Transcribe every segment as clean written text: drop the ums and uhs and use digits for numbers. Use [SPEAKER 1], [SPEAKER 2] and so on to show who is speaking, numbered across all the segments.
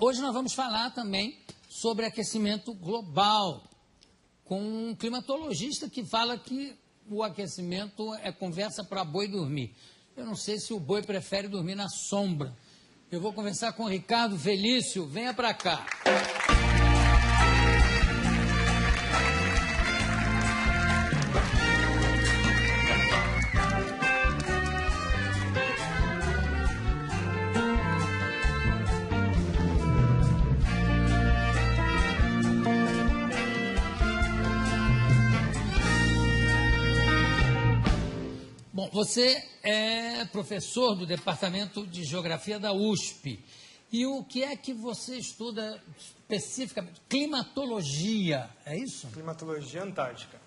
[SPEAKER 1] Hoje nós vamos falar também sobre aquecimento global, com um climatologista que fala que o aquecimento é conversa para boi dormir. Eu não sei se o boi prefere dormir na sombra. Eu vou conversar com o Ricardo Felício. Venha para cá. Bom, você é professor do Departamento de Geografia da USP. E o que é que você estuda especificamente? Climatologia, é isso?
[SPEAKER 2] Climatologia antártica,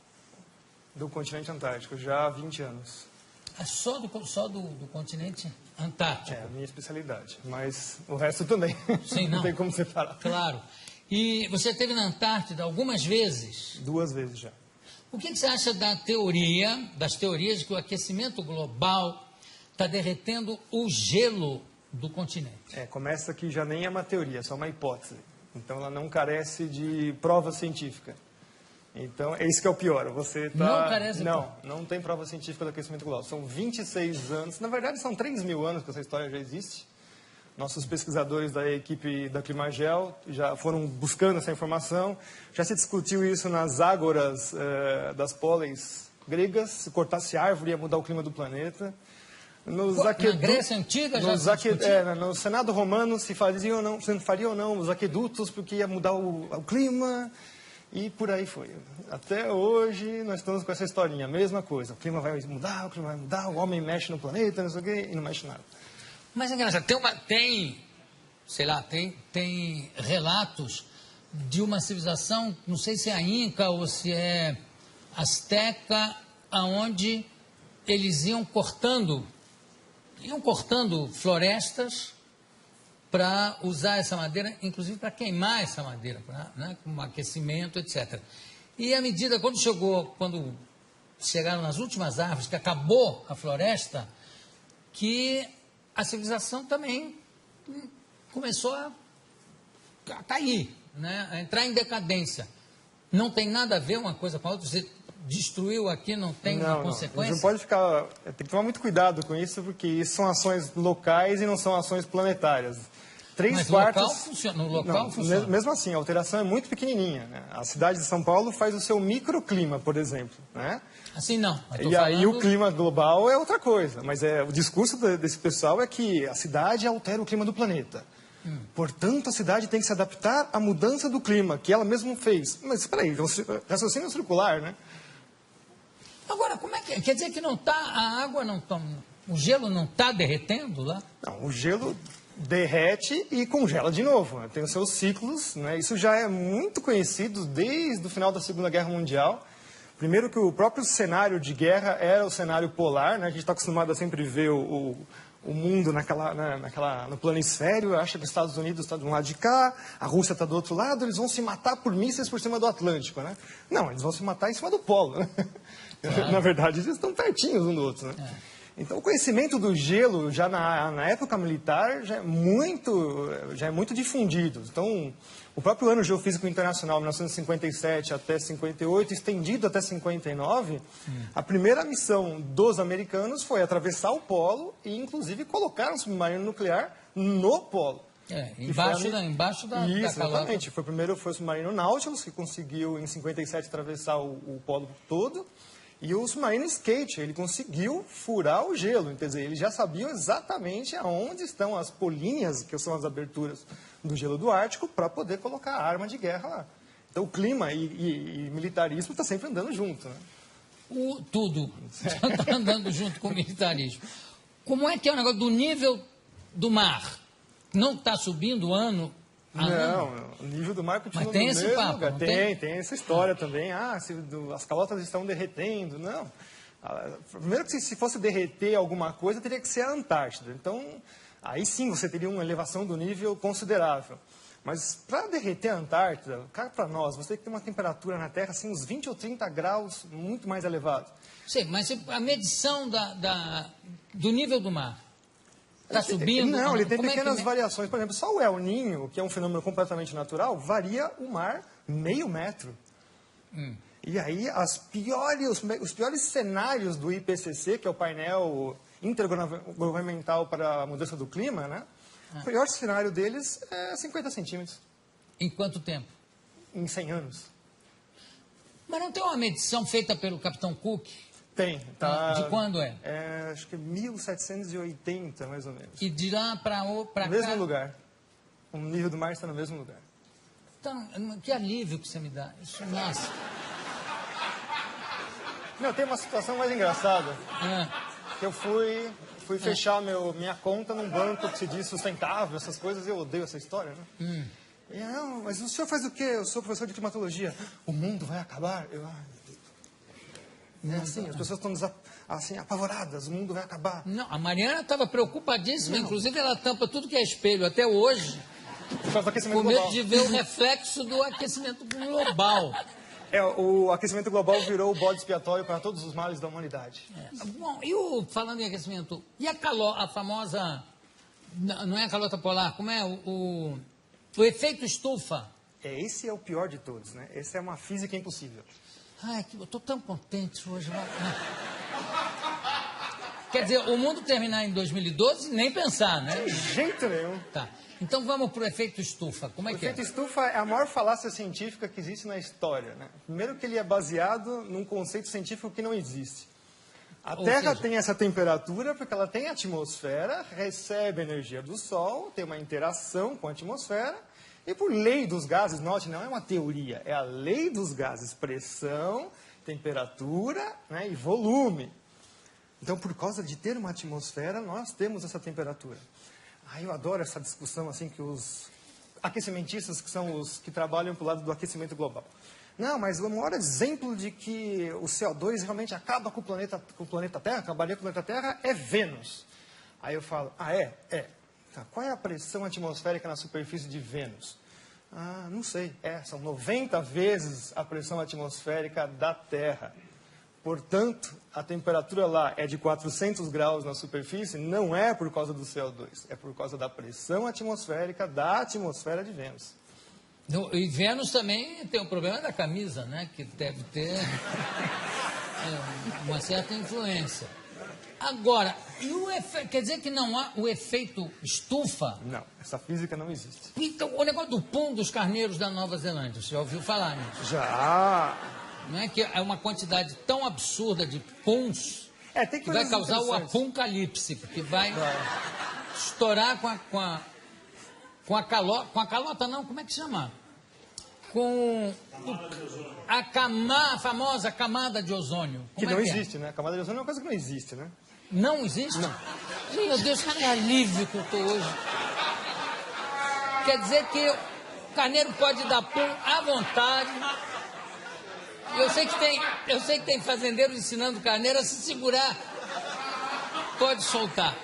[SPEAKER 2] do continente antártico, já há 20 anos.
[SPEAKER 1] É só do continente antártico?
[SPEAKER 2] É a minha especialidade, mas o resto também.
[SPEAKER 1] Sim, não
[SPEAKER 2] tem como separar.
[SPEAKER 1] Claro. E você esteve na Antártida algumas vezes?
[SPEAKER 2] 2 vezes já.
[SPEAKER 1] O que você acha das teorias de que o aquecimento global está derretendo o gelo do continente?
[SPEAKER 2] Começa que já nem é uma teoria, é só uma hipótese. Então ela não carece de prova científica. Então é isso que é o pior. Você tá...
[SPEAKER 1] Não carece de prova?
[SPEAKER 2] Não tem prova científica do aquecimento global. São 26 anos, na verdade são 3.000 anos que essa história já existe. Nossos pesquisadores da equipe da Climagel já foram buscando essa informação. Já se discutiu isso nas ágoras das póleis gregas. Se cortasse árvore ia mudar o clima do planeta.
[SPEAKER 1] Na Grécia Antiga já se discutiu?
[SPEAKER 2] No Senado Romano se faria ou não os aquedutos porque ia mudar o clima. E por aí foi. Até hoje nós estamos com essa historinha, a mesma coisa. O clima vai mudar, o homem mexe no planeta, não sei o quê, e não mexe nada.
[SPEAKER 1] Mas é engraçado, tem relatos de uma civilização, não sei se é a Inca ou se é Azteca, aonde eles iam cortando florestas para usar essa madeira, inclusive para queimar essa madeira, com aquecimento, etc. E à medida, quando chegaram nas últimas árvores, que acabou a floresta, que a civilização também começou a cair, a entrar em decadência. Não tem nada a ver uma coisa com a outra. Você destruiu aqui, não tem uma consequência?
[SPEAKER 2] Não pode ficar... Tem que tomar muito cuidado com isso, porque isso são ações locais e não são ações planetárias.
[SPEAKER 1] Mas no local funciona.
[SPEAKER 2] Mesmo assim, a alteração é muito pequenininha. A cidade de São Paulo faz o seu microclima, por exemplo.
[SPEAKER 1] Assim não.
[SPEAKER 2] E aí o clima global é outra coisa. Mas o discurso desse pessoal é que a cidade altera o clima do planeta. Portanto, a cidade tem que se adaptar à mudança do clima, que ela mesma fez. Mas espera aí, raciocínio circular, né?
[SPEAKER 1] Agora, como é que é? Quer dizer que o gelo não está derretendo lá?
[SPEAKER 2] Não, o gelo derrete e congela de novo. Tem os seus ciclos, Isso já é muito conhecido desde o final da Segunda Guerra Mundial. Primeiro que o próprio cenário de guerra era o cenário polar, A gente está acostumado a sempre ver o mundo no planisfério, acha que os Estados Unidos está de um lado de cá, a Rússia está do outro lado, eles vão se matar por mísseis por cima do Atlântico, Não, eles vão se matar em cima do polo, Claro. Na verdade, eles estão pertinhos um do outro, Então, o conhecimento do gelo, já na época militar, já é muito difundido. Então, o próprio Ano Geofísico Internacional, 1957 até 58, estendido até 59, a primeira missão dos americanos foi atravessar o polo e, inclusive, colocar um submarino nuclear no polo.
[SPEAKER 1] Embaixo da
[SPEAKER 2] Isso,
[SPEAKER 1] calota.
[SPEAKER 2] exatamente. Foi o submarino Nautilus, que conseguiu, em 57, atravessar o polo todo. E o submarino Skate, ele conseguiu furar o gelo, quer dizer, eles já sabiam exatamente aonde estão as políneas, que são as aberturas do gelo do Ártico, para poder colocar a arma de guerra lá. Então, o clima e militarismo está sempre andando junto,
[SPEAKER 1] Tudo está andando junto com o militarismo. Como é que é o negócio do nível do mar? Não está subindo ano?
[SPEAKER 2] Não, o nível do mar continua
[SPEAKER 1] no mesmo
[SPEAKER 2] lugar. Tem essa história também. As calotas estão derretendo. Não. Primeiro que se fosse derreter alguma coisa, teria que ser a Antártida. Então, aí sim você teria uma elevação do nível considerável. Mas para derreter a Antártida, cá para nós, você tem que ter uma temperatura na Terra, assim, uns 20 ou 30 graus, muito mais elevado.
[SPEAKER 1] Sim, mas a medição do nível do mar? Está subindo?
[SPEAKER 2] Não, ele tem
[SPEAKER 1] Como é que
[SPEAKER 2] pequenas variações. Por exemplo, só o El Niño, que é um fenômeno completamente natural, varia o mar meio metro. E aí, os piores cenários do IPCC, que é o painel intergovernamental para a mudança do clima, né? O pior cenário deles é 50 centímetros.
[SPEAKER 1] Em quanto tempo?
[SPEAKER 2] Em 100 anos.
[SPEAKER 1] Mas não tem uma medição feita pelo Capitão Cook?
[SPEAKER 2] Tem. Tá,
[SPEAKER 1] De quando é?
[SPEAKER 2] Acho que 1780, mais ou menos.
[SPEAKER 1] E de lá para cá?
[SPEAKER 2] No mesmo lugar. O nível do mar está no mesmo lugar.
[SPEAKER 1] Então, que alívio que você me dá. Isso, nossa.
[SPEAKER 2] Não, tem uma situação mais engraçada. Que eu fui fechar minha conta num banco que se diz sustentável, essas coisas, eu odeio essa história, né? E, não, mas o senhor faz o quê? Eu sou professor de climatologia. O mundo vai acabar? Assim, as pessoas estão assim, apavoradas, o mundo vai acabar.
[SPEAKER 1] Não, a Mariana estava preocupadíssima, inclusive ela tampa tudo que é espelho até hoje,
[SPEAKER 2] Por causa do aquecimento
[SPEAKER 1] com medo
[SPEAKER 2] global.
[SPEAKER 1] de ver o reflexo do aquecimento global.
[SPEAKER 2] O aquecimento global virou o bode expiatório para todos os males da humanidade.
[SPEAKER 1] Bom, falando em aquecimento, e a famosa, não é a calota polar, como é o efeito estufa?
[SPEAKER 2] Esse é o pior de todos, né? Essa é uma física impossível.
[SPEAKER 1] Ai, eu estou tão contente hoje. Quer dizer, o mundo terminar em 2012, nem pensar, né?
[SPEAKER 2] De jeito nenhum.
[SPEAKER 1] Tá. Então vamos para o efeito estufa. Como é
[SPEAKER 2] O
[SPEAKER 1] que é?
[SPEAKER 2] efeito estufa é a maior falácia científica que existe na história, né? Primeiro que ele é baseado num conceito científico que não existe. A Terra tem essa temperatura porque ela tem atmosfera, recebe energia do Sol, tem uma interação com a atmosfera, e por lei dos gases, note, não é uma teoria, é a lei dos gases, pressão, temperatura, né, e volume. Então, por causa de ter uma atmosfera, nós temos essa temperatura. Eu adoro essa discussão assim que os aquecimentistas, que são os que trabalham para o lado do aquecimento global. Não, mas o maior exemplo de que o CO2 realmente acaba com o planeta Terra, acabaria com o planeta Terra, é Vênus. Aí eu falo, é? Tá, qual é a pressão atmosférica na superfície de Vênus? Não sei. São 90 vezes a pressão atmosférica da Terra. Portanto, a temperatura lá é de 400 graus na superfície, não é por causa do CO2, é por causa da pressão atmosférica da atmosfera de Vênus.
[SPEAKER 1] E Vênus também tem o problema da camisa, né? Que deve ter uma certa influência. Agora, quer dizer que não há o efeito estufa?
[SPEAKER 2] Não, essa física não existe.
[SPEAKER 1] Então, o negócio do pum dos carneiros da Nova Zelândia, você já ouviu falar nisso?
[SPEAKER 2] Já!
[SPEAKER 1] Não é que é uma quantidade tão absurda de puns
[SPEAKER 2] que
[SPEAKER 1] vai causar o apocalipse, porque vai estourar com a calota não, como é que chama? Com a famosa camada de ozônio.
[SPEAKER 2] Que não existe, né? A camada de ozônio é uma coisa que não existe, né?
[SPEAKER 1] Não existe? Não. Meu Deus, que alívio que eu estou hoje. Quer dizer que o carneiro pode dar pum à vontade. Eu sei que tem fazendeiros ensinando o carneiro a se segurar. Pode soltar.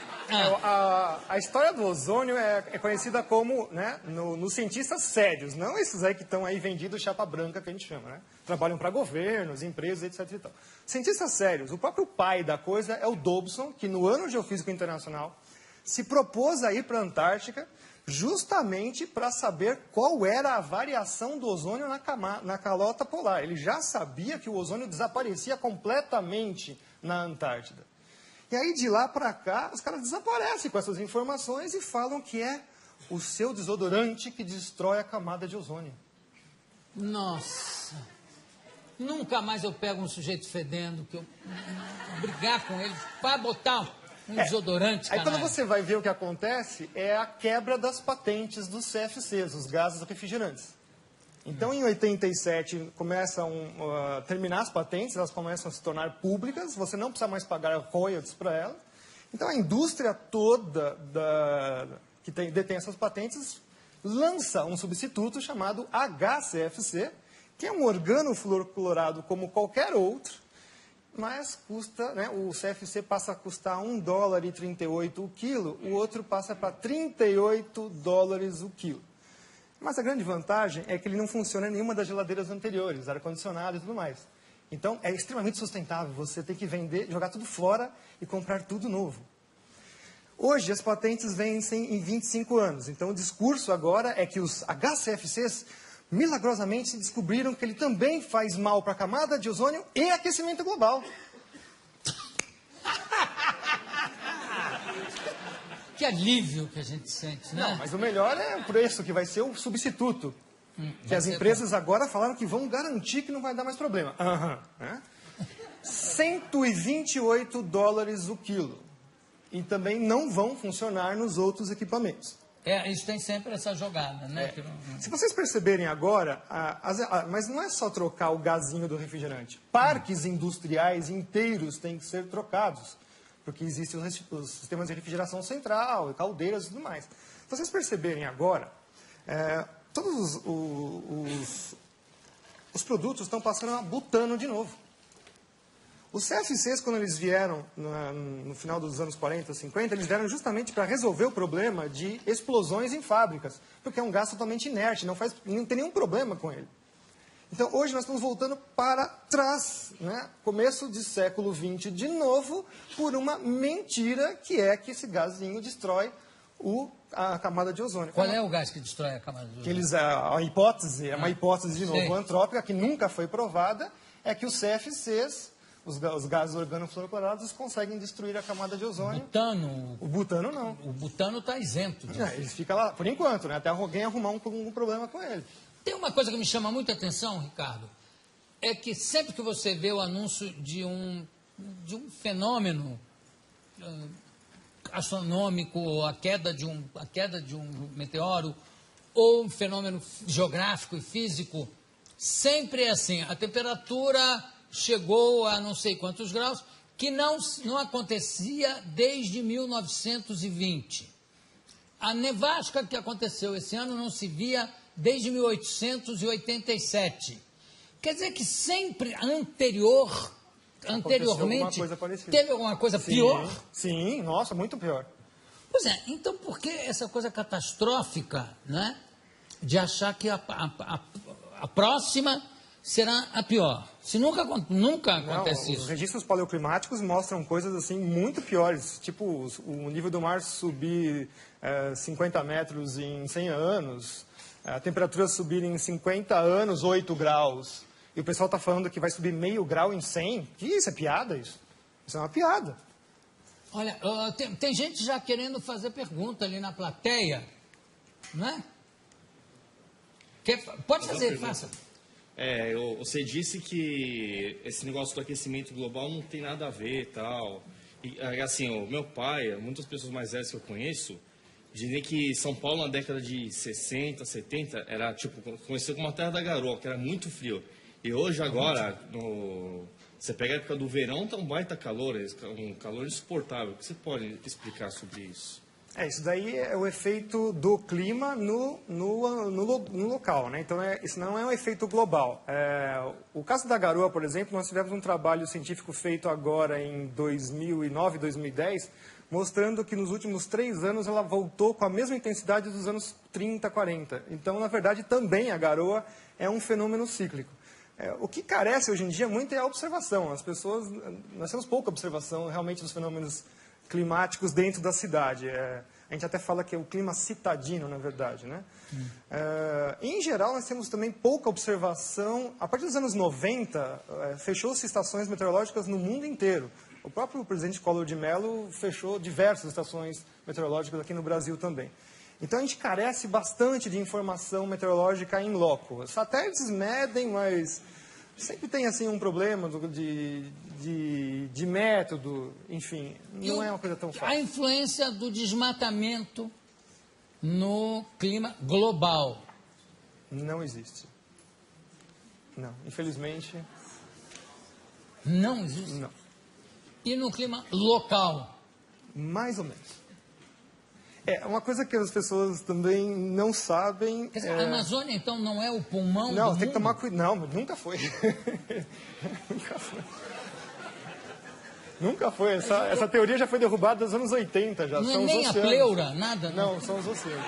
[SPEAKER 2] A história do ozônio é conhecida como, né, nos cientistas sérios, não esses aí que estão aí vendidos chapa branca, que a gente chama, né? Trabalham para governos, empresas, etc. E tal. Cientistas sérios, o próprio pai da coisa é o Dobson, que no Ano Geofísico Internacional se propôs a ir para a Antártica justamente para saber qual era a variação do ozônio na calota polar. Ele já sabia que o ozônio desaparecia completamente na Antártida. E aí, de lá para cá, os caras desaparecem com essas informações e falam que é o seu desodorante que destrói a camada de ozônio.
[SPEAKER 1] Nossa! Nunca mais eu pego um sujeito fedendo, que eu brigar com ele, para botar um desodorante,
[SPEAKER 2] Aí, quando você vai ver o que acontece, é a quebra das patentes dos CFCs, os gases refrigerantes. Então, em 87, começam a terminar as patentes, elas começam a se tornar públicas, você não precisa mais pagar royalties para elas. Então, a indústria toda que detém essas patentes lança um substituto chamado HCFC, que é um organofluoroclorado como qualquer outro, mas custa, né, o CFC passa a custar $1,38 o quilo, o outro passa para $38 o quilo. Mas a grande vantagem é que ele não funciona em nenhuma das geladeiras anteriores, ar-condicionado e tudo mais. Então, é extremamente sustentável. Você tem que vender, jogar tudo fora e comprar tudo novo. Hoje, as patentes vencem em 25 anos. Então, o discurso agora é que os HCFCs, milagrosamente, descobriram que ele também faz mal para a camada de ozônio e aquecimento global.
[SPEAKER 1] Que alívio que a gente sente, né?
[SPEAKER 2] Não, mas o melhor é o preço, que vai ser o substituto. Que as empresas agora falaram que vão garantir que não vai dar mais problema. Né? $128 o quilo. E também não vão funcionar nos outros equipamentos.
[SPEAKER 1] Isso tem sempre essa jogada, né?
[SPEAKER 2] Se vocês perceberem agora, mas não é só trocar o gazinho do refrigerante. Parques industriais inteiros têm que ser trocados, porque existem os sistemas de refrigeração central, caldeiras e tudo mais. Se vocês perceberem agora, todos os produtos estão passando a butano de novo. Os CFCs, quando eles vieram no final dos anos 40, 50, eles vieram justamente para resolver o problema de explosões em fábricas, porque é um gás totalmente inerte, não tem nenhum problema com ele. Então, hoje nós estamos voltando para trás, né? Começo de século XX de novo, por uma mentira que é que esse gazinho destrói a camada de ozônio.
[SPEAKER 1] Qual é o gás que destrói a camada de ozônio?
[SPEAKER 2] A hipótese, é uma hipótese de novo antrópica, que nunca foi provada, é que os CFCs, os gases organofluorocorados, conseguem destruir a camada de ozônio. O butano não.
[SPEAKER 1] O butano está isento disso.
[SPEAKER 2] Ele fica lá, por enquanto, né? Até alguém arrumar um problema com ele.
[SPEAKER 1] Tem uma coisa que me chama muita atenção, Ricardo, é que sempre que você vê o anúncio de um fenômeno astronômico, a queda de um meteoro, ou um fenômeno geográfico e físico, sempre é assim, a temperatura chegou a não sei quantos graus, que não acontecia desde 1920. A nevasca que aconteceu esse ano não se via desde 1887. Quer dizer que sempre anteriormente, teve alguma coisa pior?
[SPEAKER 2] Sim, nossa, muito pior.
[SPEAKER 1] Pois é, então por que essa coisa catastrófica, né, de achar que a próxima será a pior? Se nunca acontece isso.
[SPEAKER 2] Os registros paleoclimáticos mostram coisas assim muito piores, tipo o nível do mar subir 50 metros em 100 anos, a temperatura subir em 50 anos 8 graus, e o pessoal está falando que vai subir meio grau em 100. Que isso? É piada isso? Isso é uma piada.
[SPEAKER 1] Olha, tem gente já querendo fazer pergunta ali na plateia, não é? Pode fazer, faça.
[SPEAKER 3] Você disse que esse negócio do aquecimento global não tem nada a ver e tal. E, assim, o meu pai, muitas pessoas mais velhas que eu conheço, dizem que São Paulo na década de 60, 70, era tipo, conhecido como a terra da garoa, que era muito frio. E hoje, agora, você pega a época do verão, tá um baita calor, um calor insuportável. O que você pode explicar sobre isso?
[SPEAKER 2] Isso daí é o efeito do clima no local, né? Então, isso não é um efeito global. O caso da garoa, por exemplo, nós tivemos um trabalho científico feito agora em 2009, 2010, mostrando que nos últimos 3 anos ela voltou com a mesma intensidade dos anos 30, 40. Então, na verdade, também a garoa é um fenômeno cíclico. O que carece hoje em dia muito é a observação. Nós temos pouca observação realmente dos fenômenos climáticos dentro da cidade. A gente até fala que é o clima citadino, na verdade, né? Em geral, nós temos também pouca observação. A partir dos anos 90, fechou-se estações meteorológicas no mundo inteiro. O próprio presidente Collor de Mello fechou diversas estações meteorológicas aqui no Brasil também. Então, a gente carece bastante de informação meteorológica in loco. Os satélites medem, mas sempre tem assim um problema de método, enfim, não é uma coisa tão fácil.
[SPEAKER 1] A influência do desmatamento no clima global?
[SPEAKER 2] Não existe. Não, infelizmente.
[SPEAKER 1] Não existe?
[SPEAKER 2] Não.
[SPEAKER 1] E no clima local?
[SPEAKER 2] Mais ou menos. Uma coisa que as pessoas também não sabem...
[SPEAKER 1] Quer dizer, a Amazônia, então, não é o pulmão
[SPEAKER 2] Não,
[SPEAKER 1] do
[SPEAKER 2] tem
[SPEAKER 1] mundo?
[SPEAKER 2] que tomar cuidado. Não, nunca foi. Nunca foi. Nunca foi. Essa teoria já foi derrubada nos anos 80. Já.
[SPEAKER 1] Não
[SPEAKER 2] são
[SPEAKER 1] é nem
[SPEAKER 2] os
[SPEAKER 1] a
[SPEAKER 2] oceanos.
[SPEAKER 1] pleura, nada?
[SPEAKER 2] Não, são os oceanos.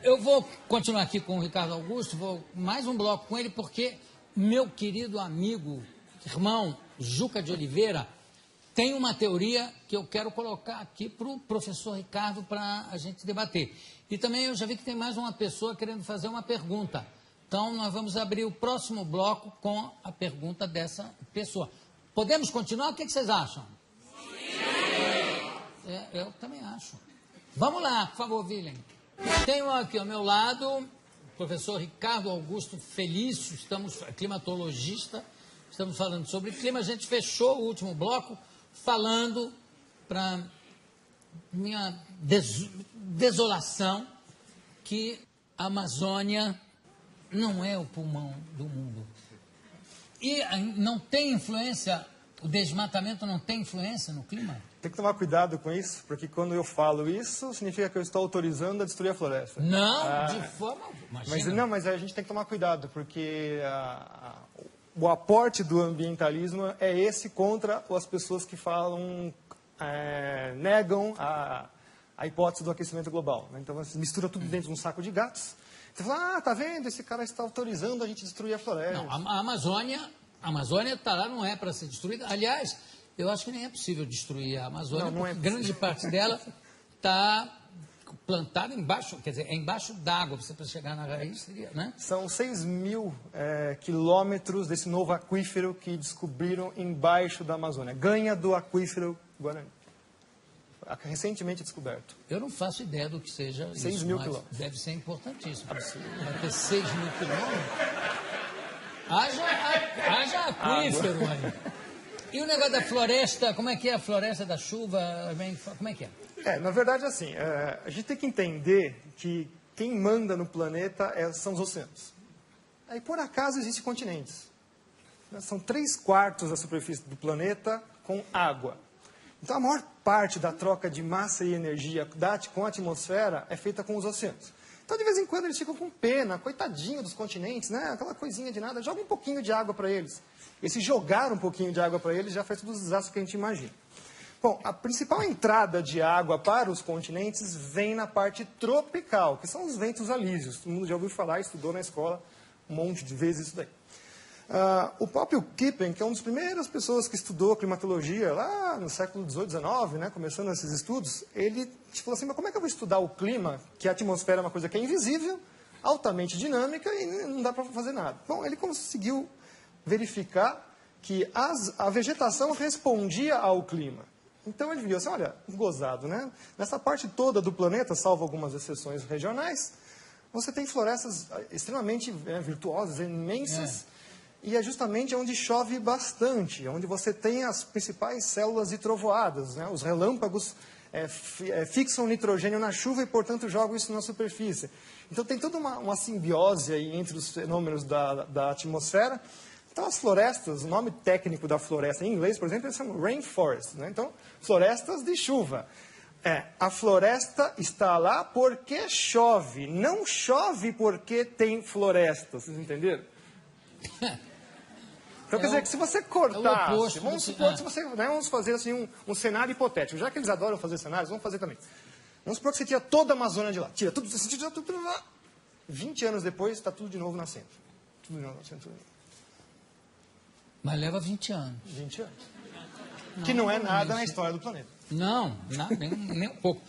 [SPEAKER 1] Eu vou continuar aqui com o Ricardo Augusto, vou mais um bloco com ele, porque meu querido amigo, irmão, Juca de Oliveira, tem uma teoria que eu quero colocar aqui para o professor Ricardo para a gente debater. E também eu já vi que tem mais uma pessoa querendo fazer uma pergunta. Então, nós vamos abrir o próximo bloco com a pergunta dessa pessoa. Podemos continuar? O que vocês acham? Sim! Eu também acho. Vamos lá, por favor, Willem. Tenho aqui ao meu lado o professor Ricardo Augusto Felício, climatologista, estamos falando sobre clima. A gente fechou o último bloco falando, para minha desolação, que a Amazônia não é o pulmão do mundo. E não tem influência, o desmatamento não tem influência no clima?
[SPEAKER 2] Tem que tomar cuidado com isso, porque quando eu falo isso, significa que eu estou autorizando a destruir a floresta.
[SPEAKER 1] Não, de forma...
[SPEAKER 2] Mas a gente tem que tomar cuidado, porque o aporte do ambientalismo é esse contra as pessoas que falam, negam a hipótese do aquecimento global. Né? Então, você mistura tudo dentro de um saco de gatos. Você fala, tá vendo? Esse cara está autorizando a gente destruir a floresta.
[SPEAKER 1] Não, a Amazônia está lá, não é para ser destruída. Aliás, eu acho que nem é possível destruir a Amazônia, porque grande parte dela está plantada embaixo, quer dizer, é embaixo d'água, você para chegar na raiz seria, né?
[SPEAKER 2] São 6.000 quilômetros desse novo aquífero que descobriram embaixo da Amazônia. Ganha do aquífero Guarani. Recentemente descoberto.
[SPEAKER 1] Eu não faço ideia do que seja
[SPEAKER 2] 6.000 quilômetros.
[SPEAKER 1] Deve ser importantíssimo. Vai ter 6.000 quilômetros. Haja aquífero aí. E o negócio da floresta, como é que é a floresta da chuva? Como é que é?
[SPEAKER 2] Na verdade, assim, a gente tem que entender que quem manda no planeta são os oceanos. Aí, por acaso, existem continentes. São 3/4 da superfície do planeta com água. Então, a maior parte da troca de massa e energia com a atmosfera é feita com os oceanos. Então, de vez em quando, eles ficam com pena, coitadinho dos continentes, né? Aquela coisinha de nada, joga um pouquinho de água para eles. E se jogar um pouquinho de água para eles, já faz todos os desastres que a gente imagina. Bom, a principal entrada de água para os continentes vem na parte tropical, que são os ventos alísios. Todo mundo já ouviu falar, estudou na escola um monte de vezes isso daí. O próprio Kippen, que é uma das primeiras pessoas que estudou climatologia lá no século XVIII, XIX, né, começando esses estudos, ele falou assim, mas como é que eu vou estudar o clima, que a atmosfera é uma coisa que é invisível, altamente dinâmica e não dá para fazer nada? Bom, ele conseguiu verificar que a vegetação respondia ao clima. Então ele viu assim, olha, gozado, né? Nessa parte toda do planeta, salvo algumas exceções regionais, você tem florestas extremamente virtuosas, imensas, e é justamente onde chove bastante, onde você tem as principais células de trovoadas, né? Os relâmpagos fixam nitrogênio na chuva e, portanto, jogam isso na superfície. Então tem toda uma simbiose aí entre os fenômenos da atmosfera. Então, as florestas, o nome técnico da floresta em inglês, por exemplo, eles chamam rainforest. Né? Então, florestas de chuva. A floresta está lá porque chove, não chove porque tem floresta. Vocês entenderam? Então, quer dizer que se você cortasse, vamos supor que você, vamos fazer assim um cenário hipotético. Já que eles adoram fazer cenários, vamos fazer também. Vamos supor que você tira toda a Amazônia de lá. Tira tudo, você tira tudo lá. 20 anos depois, está tudo de novo nascendo. Tudo de novo nascendo.
[SPEAKER 1] Mas leva 20 anos.
[SPEAKER 2] 20 anos. Que não é nada na história do planeta.
[SPEAKER 1] Não, nem um pouco.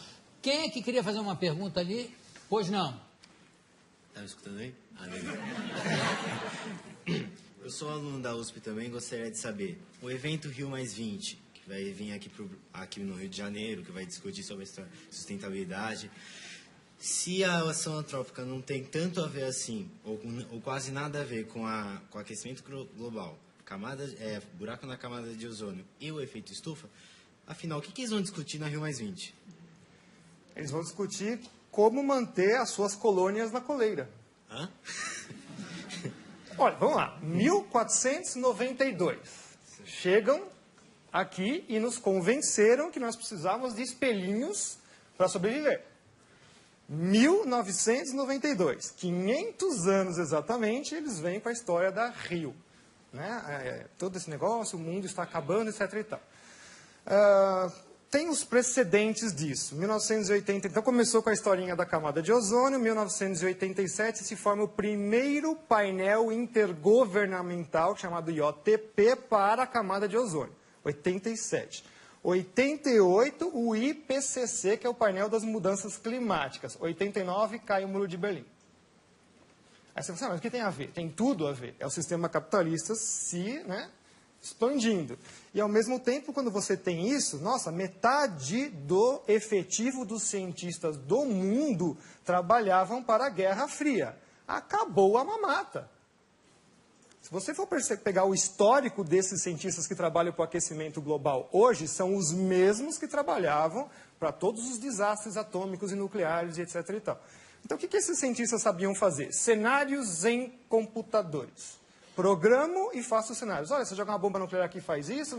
[SPEAKER 1] Quem é que queria fazer uma pergunta ali? Pois não.
[SPEAKER 4] Tá me escutando aí? Ah, legal. Eu sou aluno da USP também, gostaria de saber, o evento Rio+20, que vai vir aqui no Rio de Janeiro, que vai discutir sobre a sustentabilidade, se a ação antrópica não tem tanto a ver assim, ou quase nada a ver com o aquecimento global, buraco na camada de ozônio e o efeito estufa, afinal, o que eles vão discutir na Rio+20?
[SPEAKER 2] Eles vão discutir como manter as suas colônias na coleira.
[SPEAKER 4] Hã?
[SPEAKER 2] Olha, vamos lá. 1492. Chegam aqui e nos convenceram que nós precisávamos de espelhinhos para sobreviver. 1992. 500 anos exatamente, eles vêm com a história da Rio. Né? Todo esse negócio, o mundo está acabando, etc. e tal. Tem os precedentes disso. 1980, então começou com a historinha da camada de ozônio. 1987 se forma o primeiro painel intergovernamental chamado IOTP para a camada de ozônio. 87. 88, o IPCC, que é o painel das mudanças climáticas. 89, cai o Muro de Berlim. Aí você fala, mas o que tem a ver? Tem tudo a ver. É o sistema capitalista se expandindo. E, ao mesmo tempo, quando você tem isso, nossa, metade do efetivo dos cientistas do mundo trabalhavam para a Guerra Fria. Acabou a mamata. Se você for pegar o histórico desses cientistas que trabalham para o aquecimento global hoje, são os mesmos que trabalhavam para todos os desastres atômicos e nucleares e etc. e tal. Então, o que esses cientistas sabiam fazer? Cenários em computadores. Programo e faço cenários. Olha, você joga uma bomba nuclear aqui e faz isso.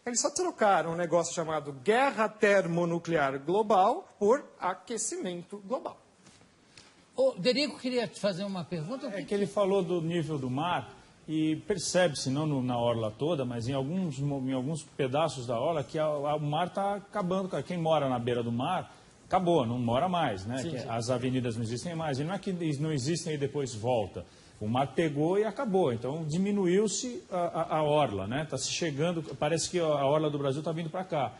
[SPEAKER 2] Eles só trocaram um negócio chamado guerra termonuclear global por aquecimento global.
[SPEAKER 1] O Derico queria te fazer uma pergunta.
[SPEAKER 5] É que ele falou do nível do mar e percebe-se, não na orla toda, mas em alguns pedaços da orla, que o mar está acabando. Quem mora na beira do mar, acabou, não mora mais, né?
[SPEAKER 2] Sim, sim.
[SPEAKER 5] As avenidas não existem mais. E não é que não existem e depois volta. O mar pegou e acabou. Então, diminuiu-se a orla, né? Está se chegando, parece que a orla do Brasil está vindo para cá.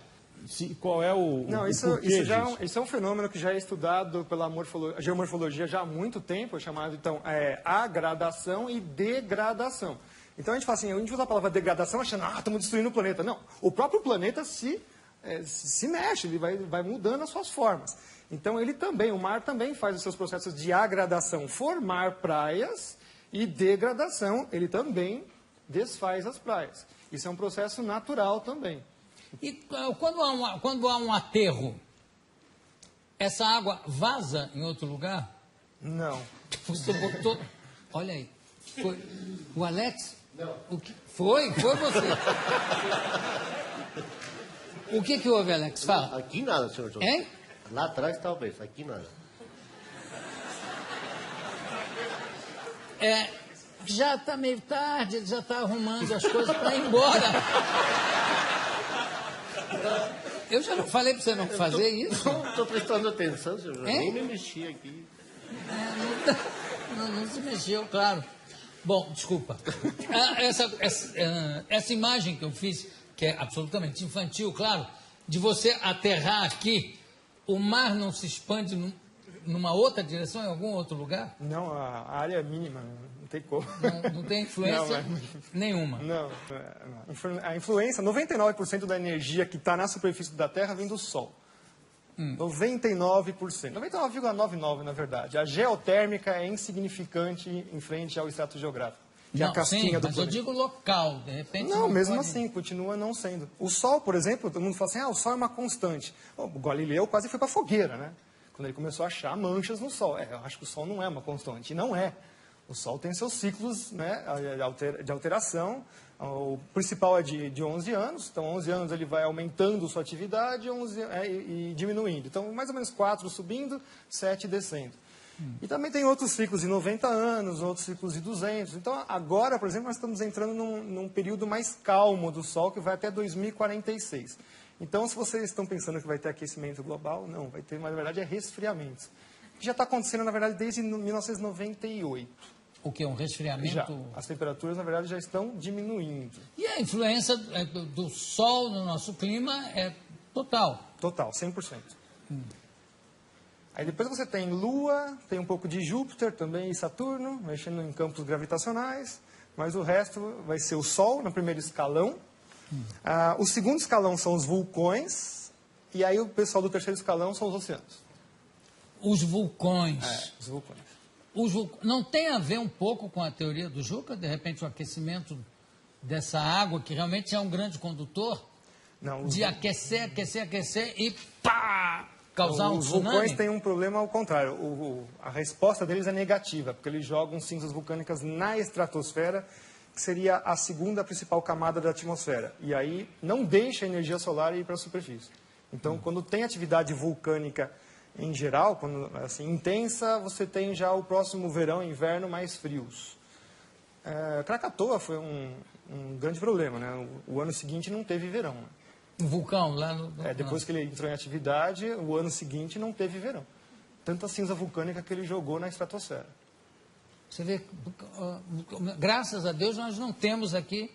[SPEAKER 5] Qual é o
[SPEAKER 2] Não, isso é um fenômeno que já é estudado pela geomorfologia já há muito tempo, chamado, então, agradação e degradação. Então, a gente fala assim, a gente usa a palavra degradação achando, estamos destruindo o planeta. Não, o próprio planeta se mexe, ele vai mudando as suas formas. Então, o mar também faz os seus processos de agradação, formar praias, e degradação, ele também desfaz as praias. Isso é um processo natural também.
[SPEAKER 1] E quando há um aterro, essa água vaza em outro lugar?
[SPEAKER 2] Não.
[SPEAKER 1] Você botou... Olha aí. Foi o Alex? Não. Foi você. O que houve, Alex? Fala.
[SPEAKER 6] Aqui nada, senhor João.
[SPEAKER 1] Hein?
[SPEAKER 6] Lá atrás talvez, aqui nada.
[SPEAKER 1] Já está meio tarde, ele já está arrumando as coisas para ir embora. Eu já não falei para você não fazer isso?
[SPEAKER 6] Não estou prestando atenção, senhor João.
[SPEAKER 1] Hein?
[SPEAKER 6] Nem me mexi aqui.
[SPEAKER 1] Não se mexeu, claro. Bom, desculpa. Essa imagem que eu fiz, que é absolutamente infantil, claro, de você aterrar aqui, o mar não se expande numa outra direção, em algum outro lugar?
[SPEAKER 2] Não, a área é mínima, não tem como.
[SPEAKER 1] Não tem influência nenhuma?
[SPEAKER 2] Não. A influência, 99% da energia que está na superfície da Terra vem do Sol. 99%. 99,99% na verdade. A geotérmica é insignificante em frente ao extrato geográfico. Que é a casquinha do
[SPEAKER 1] mas
[SPEAKER 2] planeta.
[SPEAKER 1] eu digo local, de repente...
[SPEAKER 2] Não, mesmo assim, continua não sendo. O Sol, por exemplo, todo mundo fala assim, o Sol é uma constante. O Galileu quase foi para a fogueira, né? Quando ele começou a achar manchas no Sol. Eu acho que o Sol não é uma constante. E não é. O Sol tem seus ciclos, né, de alteração. O principal é de 11 anos. Então, 11 anos ele vai aumentando sua atividade e diminuindo. Então, mais ou menos 4 subindo, 7 descendo. E também tem outros ciclos de 90 anos, outros ciclos de 200. Então, agora, por exemplo, nós estamos entrando num período mais calmo do Sol, que vai até 2046. Então, se vocês estão pensando que vai ter aquecimento global, não, vai ter, mas na verdade é resfriamento. Que já está acontecendo, na verdade, desde 1998.
[SPEAKER 1] O que? Um resfriamento?
[SPEAKER 2] Já. As temperaturas, na verdade, já estão diminuindo.
[SPEAKER 1] E a influência do Sol no nosso clima é total?
[SPEAKER 2] Total, 100%. Aí depois você tem Lua, tem um pouco de Júpiter também e Saturno, mexendo em campos gravitacionais, mas o resto vai ser o Sol no primeiro escalão. O segundo escalão são os vulcões, e aí o pessoal do terceiro escalão são os oceanos.
[SPEAKER 1] Os vulcões.
[SPEAKER 2] Os vulcões.
[SPEAKER 1] Não tem a ver um pouco com a teoria do Juca? De repente o aquecimento dessa água, que realmente é um grande condutor,
[SPEAKER 2] Não,
[SPEAKER 1] de aquecer e pá! Causar um
[SPEAKER 2] os
[SPEAKER 1] tsunami?
[SPEAKER 2] vulcões têm um problema ao contrário. A resposta deles é negativa, porque eles jogam cinzas vulcânicas na estratosfera, que seria a segunda principal camada da atmosfera. E aí não deixa a energia solar ir para a superfície. Então, quando tem atividade vulcânica em geral, quando assim intensa, você tem já o próximo verão e inverno mais frios. Krakatoa foi um grande problema, né? O ano seguinte não teve verão. Né?
[SPEAKER 1] Um vulcão lá no...
[SPEAKER 2] Depois que ele entrou em atividade, o ano seguinte não teve verão. Tanta cinza vulcânica que ele jogou na estratosfera.
[SPEAKER 1] Você vê, graças a Deus nós não temos aqui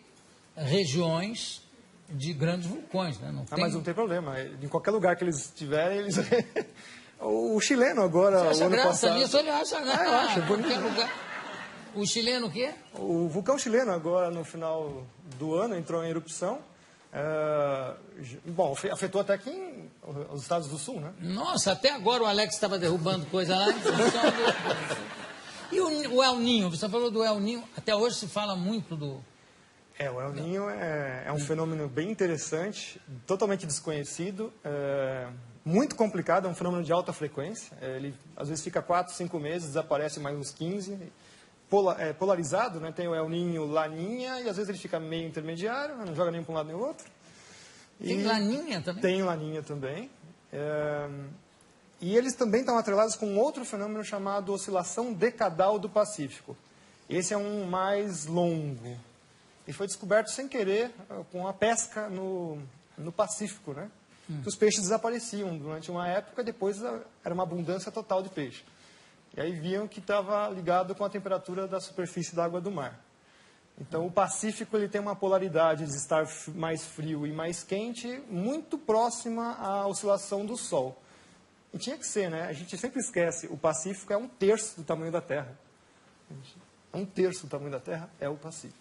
[SPEAKER 1] regiões de grandes vulcões, né? Não tem...
[SPEAKER 2] Mas não tem problema. Em qualquer lugar que eles estiverem, eles... O chileno agora,
[SPEAKER 1] Você
[SPEAKER 2] o
[SPEAKER 1] acha
[SPEAKER 2] ano
[SPEAKER 1] graça
[SPEAKER 2] passado...
[SPEAKER 1] nisso? Ele acha graça.
[SPEAKER 2] eu acho, é bonito.
[SPEAKER 1] Qualquer lugar. O chileno o quê?
[SPEAKER 2] O vulcão chileno agora, no final do ano, entrou em erupção. Bom, afetou até aqui os Estados do Sul, né?
[SPEAKER 1] Nossa, até agora o Alex estava derrubando coisa lá. E o El Ninho? Você falou do El Ninho. Até hoje se fala muito do...
[SPEAKER 2] O El Ninho é um fenômeno bem interessante, totalmente desconhecido, muito complicado, é um fenômeno de alta frequência. Ele às vezes fica 4, 5 meses, desaparece mais uns 15. Polarizado, né? Tem o El Ninho Laninha, e às vezes ele fica meio intermediário, não joga nem para um lado nem o outro.
[SPEAKER 1] Tem Laninha também?
[SPEAKER 2] Tem Laninha também. E eles também estão atrelados com outro fenômeno chamado oscilação decadal do Pacífico. Esse é um mais longo. E foi descoberto sem querer com a pesca no Pacífico, né? Que os peixes desapareciam durante uma época, depois era uma abundância total de peixe. E aí viam que estava ligado com a temperatura da superfície da água do mar. Então, o Pacífico ele tem uma polaridade de estar mais frio e mais quente, muito próxima à oscilação do Sol. E tinha que ser, né? A gente sempre esquece, o Pacífico é 1/3 do tamanho da Terra. 1/3 do tamanho da Terra é o Pacífico.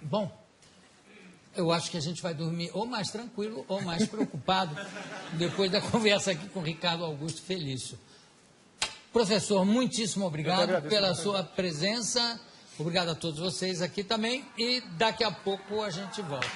[SPEAKER 1] Bom, eu acho que a gente vai dormir ou mais tranquilo ou mais preocupado depois da conversa aqui com o Ricardo Augusto Felício. Professor, muitíssimo obrigado pela sua presença. Obrigado a todos vocês aqui também. E daqui a pouco a gente volta.